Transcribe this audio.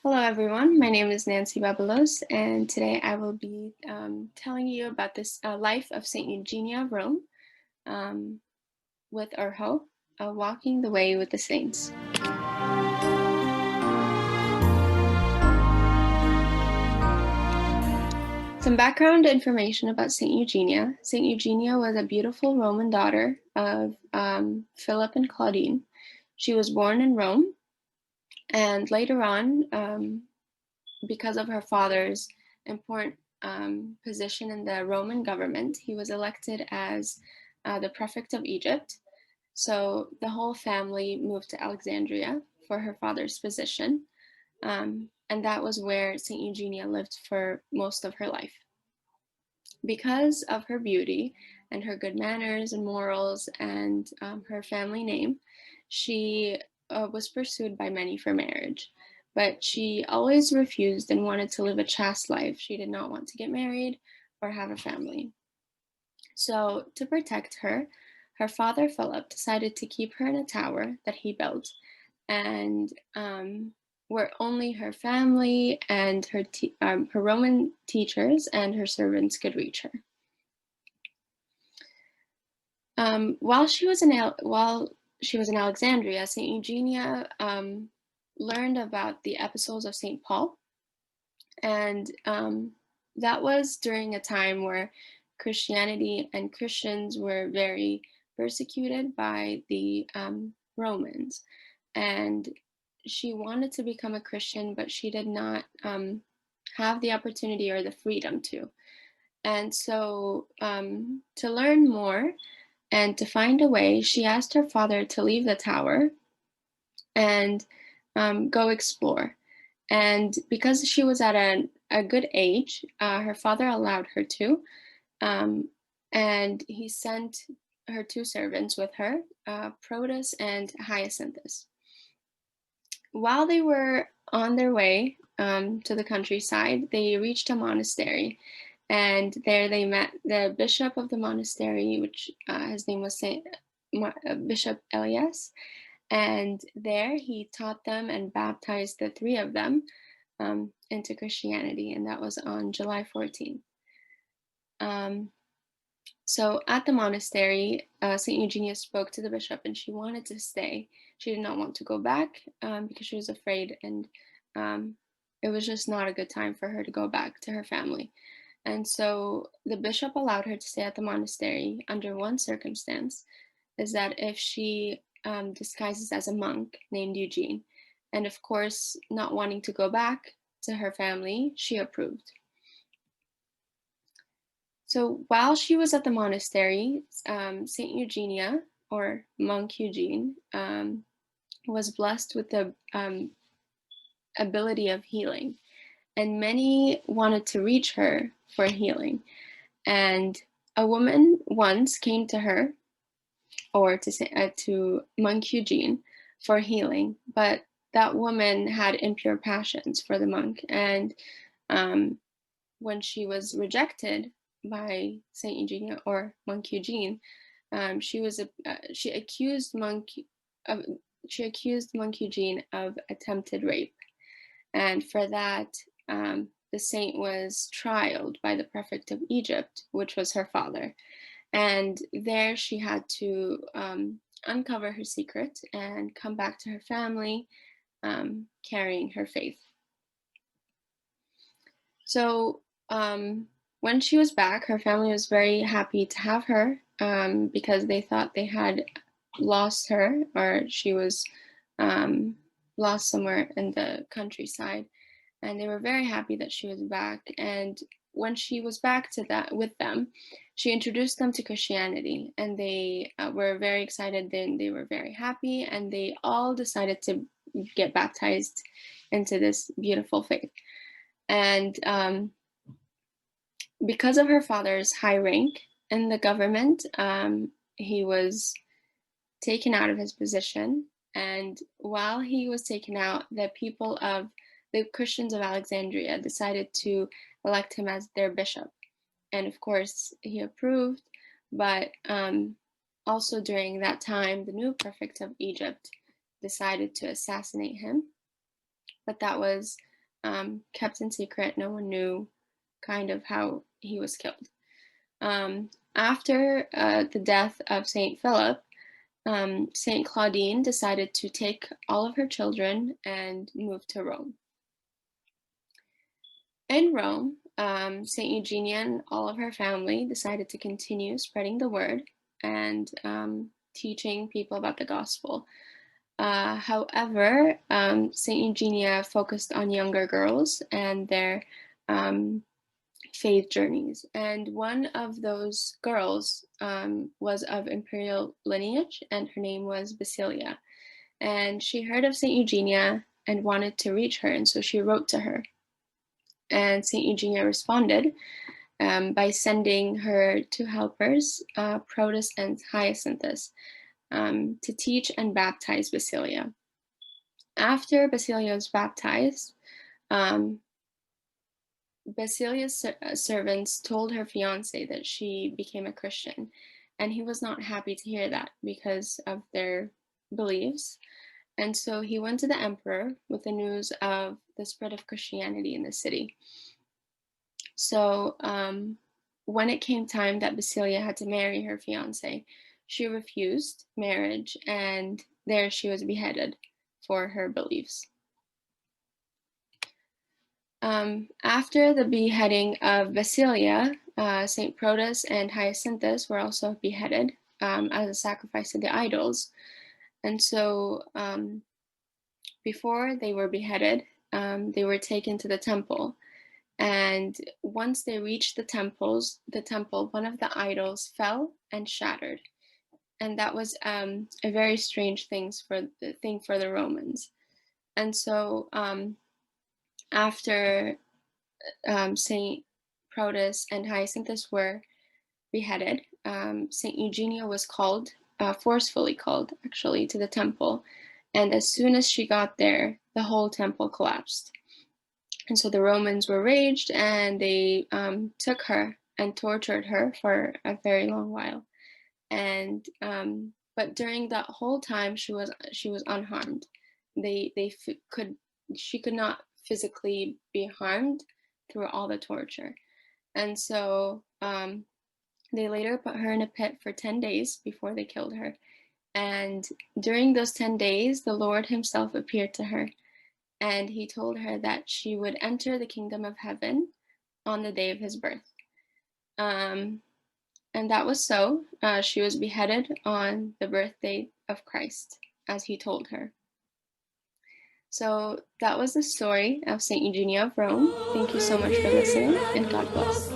Hello everyone, my name is Nancy Baballos, and today I will be telling you about this life of Saint Eugenia of Rome with Urho, Walking the Way with the Saints. Some background information about Saint Eugenia. Saint Eugenia was a beautiful Roman daughter of Philip and Claudine. She was born in Rome, and later on, because of her father's important position in the Roman government, he was elected as the prefect of Egypt. So the whole family moved to Alexandria for her father's position. And that was where St. Eugenia lived for most of her life. Because of her beauty and her good manners and morals and her family name, she was pursued by many for marriage. But she always refused and wanted to live a chaste life. She did not want to get married or have a family. So, to protect her, her father Philip decided to keep her in a tower that he built, and where only her family and her Roman teachers and her servants could reach her. While she was in Alexandria, Saint Eugenia learned about the epistles of Saint Paul, and that was during a time where Christianity and Christians were very persecuted by the Romans, and she wanted to become a Christian, but she did not have the opportunity or the freedom to. And so, to learn more and to find a way, she asked her father to leave the tower and go explore. And because she was at a good age, her father allowed her to. And he sent her two servants with her, Protus and Hyacinthus. While they were on their way to the countryside, they reached a monastery. And there they met the bishop of the monastery, which his name was Bishop Elias. And there he taught them and baptized the three of them into Christianity. And that was on July 14th. So at the monastery, St. Eugenia spoke to the bishop and she wanted to stay. She did not want to go back because she was afraid, and it was just not a good time for her to go back to her family. And so the bishop allowed her to stay at the monastery under one circumstance, is that if she disguises as a monk named Eugene. And of course, not wanting to go back to her family, she approved. So while she was at the monastery, Saint Eugenia, or monk Eugene, was blessed with the ability of healing, and many wanted to reach her for healing. And a woman once came to her, or to monk Eugene, for healing, but that woman had impure passions for the monk, and when she was rejected by Saint Eugenia or monk Eugene, she accused monk Eugene of attempted rape, and for that, the saint was trialed by the prefect of Egypt, which was her father, and there she had to uncover her secret and come back to her family, carrying her faith. So when she was back, her family was very happy to have her because they thought they had lost her, or she was lost somewhere in the countryside. And they were very happy that she was back. And when she was back with them, she introduced them to Christianity, and they were very excited. Then they were very happy, and they all decided to get baptized into this beautiful faith. And because of her father's high rank in the government, he was taken out of his position. And while he was taken out, the Christians of Alexandria decided to elect him as their bishop. And of course, he approved, but also during that time, the new prefect of Egypt decided to assassinate him. But that was kept in secret. No one knew kind of how he was killed. After the death of Saint Philip, Saint Claudine decided to take all of her children and move to Rome. In Rome, Saint Eugenia and all of her family decided to continue spreading the word and teaching people about the gospel. However, Saint Eugenia focused on younger girls and their faith journeys. And one of those girls was of imperial lineage, and her name was Basilia. And she heard of Saint Eugenia and wanted to reach her, and so she wrote to her. And Saint Eugenia responded by sending her two helpers, Protus and Hyacinthus, to teach and baptize Basilia. After Basilia was baptized, Basilia's servants told her fiance that she became a Christian, and he was not happy to hear that because of their beliefs. And so he went to the emperor with the news of the spread of Christianity in the city. So when it came time that Basilia had to marry her fiance, she refused marriage, and there she was beheaded for her beliefs. After the beheading of Basilia, St. Protus and Hyacinthus were also beheaded as a sacrifice to the idols. And so before they were beheaded, they were taken to the temple. And once they reached the temple, one of the idols fell and shattered. And that was a very strange thing for the Romans. And so after Saint Protus and Hyacinthus were beheaded, Saint Eugenia was forcefully called, actually, to the temple. And as soon as she got there, the whole temple collapsed. And so the Romans were raged, and they took her and tortured her for a very long while. And but during that whole time, she was unharmed. She could not physically be harmed through all the torture. And so they later put her in a pit for 10 days before they killed her. And during those 10 days, the Lord himself appeared to her, and he told her that she would enter the kingdom of heaven on the day of his birth. And that was so. She was beheaded on the birthday of Christ, as he told her. So that was the story of Saint Eugenia of Rome. Thank you so much for listening, and God bless.